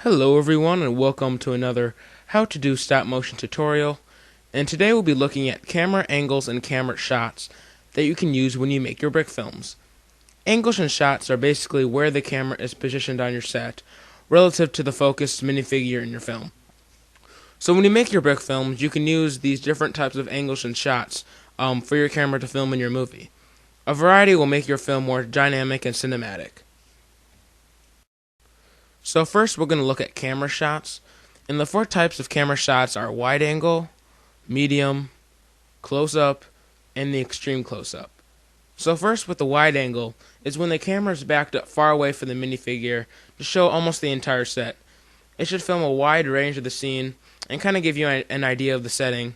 Hello everyone and welcome to another How to Do stop motion tutorial, and today we'll be looking at camera angles and camera shots that you can use when you make your brick films. Angles and shots are basically where the camera is positioned on your set relative to the focused minifigure in your film. So when you make your brick films, you can use these different types of angles and shots for your camera to film in your movie. A variety will make your film more dynamic and cinematic. So first we're going to look at camera shots, and the four types of camera shots are wide angle, medium, close-up, and the extreme close-up. So first with the wide angle is when the camera is backed up far away from the minifigure to show almost the entire set. It should film a wide range of the scene and kind of give you an idea of the setting.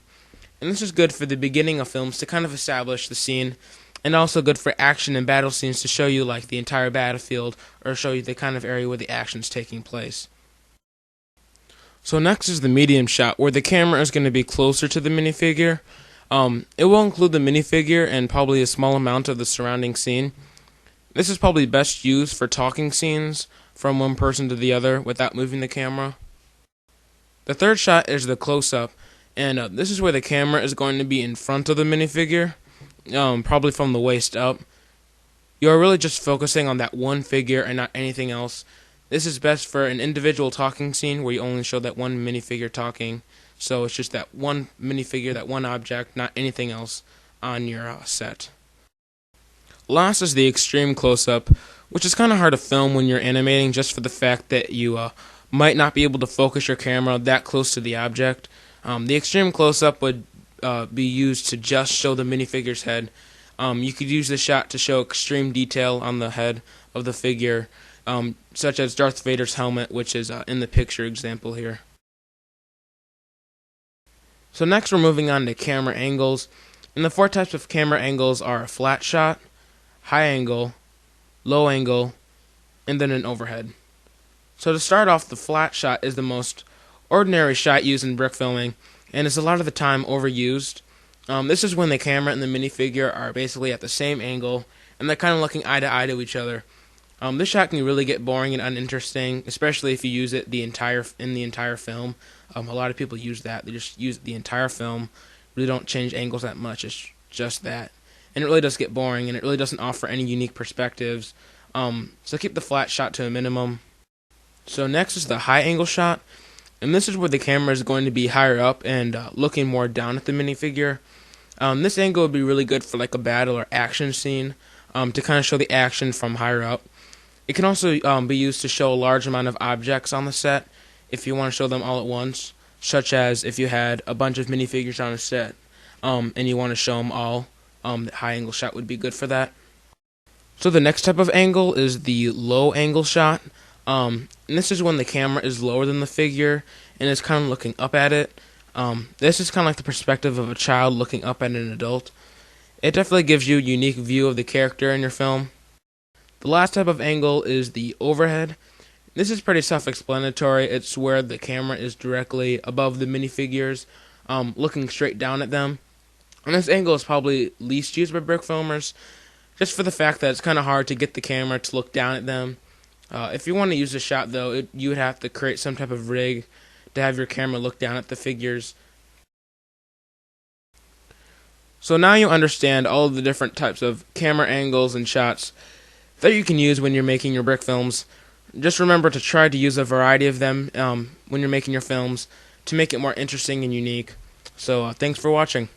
And this is good for the beginning of films to kind of establish the scene, and also good for action and battle scenes to show you like the entire battlefield or show you the kind of area where the action's taking place. So next is the medium shot, where the camera is going to be closer to the minifigure. It will include the minifigure and probably a small amount of the surrounding scene. This is probably best used for talking scenes from one person to the other without moving the camera. The third shot is the close-up, and this is where the camera is going to be in front of the minifigure. Probably from the waist up. You are really just focusing on that one figure and not anything else. This is best for an individual talking scene where you only show that one minifigure talking. So it's just that one minifigure, that one object, not anything else on your set. Last is the extreme close-up, which is kind of hard to film when you're animating just for the fact that you might not be able to focus your camera that close to the object. The extreme close-up would be used to just show the minifigure's head. You could use this shot to show extreme detail on the head of the figure, such as Darth Vader's helmet, which is in the picture example here. So next we're moving on to camera angles, and the four types of camera angles are a flat shot, high angle, low angle, and then an overhead. So to start off, the flat shot is the most ordinary shot used in brick filming, and is a lot of the time overused. This is when the camera and the minifigure are basically at the same angle, and they're kind of looking eye to eye to each other. This shot can really get boring and uninteresting, especially if you use it in the entire film. A lot of people use that. They just use the entire film, really don't change angles that much. It's just that. And it really does get boring, and it really doesn't offer any unique perspectives. So keep the flat shot to a minimum. So next is the high angle shot. And this is where the camera is going to be higher up and looking more down at the minifigure. This angle would be really good for like a battle or action scene, to kind of show the action from higher up. It can also be used to show a large amount of objects on the set if you want to show them all at once, such as if you had a bunch of minifigures on a set and you want to show them all. The high angle shot would be good for that. So the next type of angle is the low angle shot. And this is when the camera is lower than the figure and is kind of looking up at it. This is kind of like the perspective of a child looking up at an adult. It definitely gives you a unique view of the character in your film. The last type of angle is the overhead. This is pretty self-explanatory. It's where the camera is directly above the minifigures, looking straight down at them. And this angle is probably least used by brick filmers, just for the fact that it's kind of hard to get the camera to look down at them. If you want to use this shot, though, you would have to create some type of rig to have your camera look down at the figures. So now you understand all of the different types of camera angles and shots that you can use when you're making your brick films. Just remember to try to use a variety of them when you're making your films to make it more interesting and unique. So thanks for watching.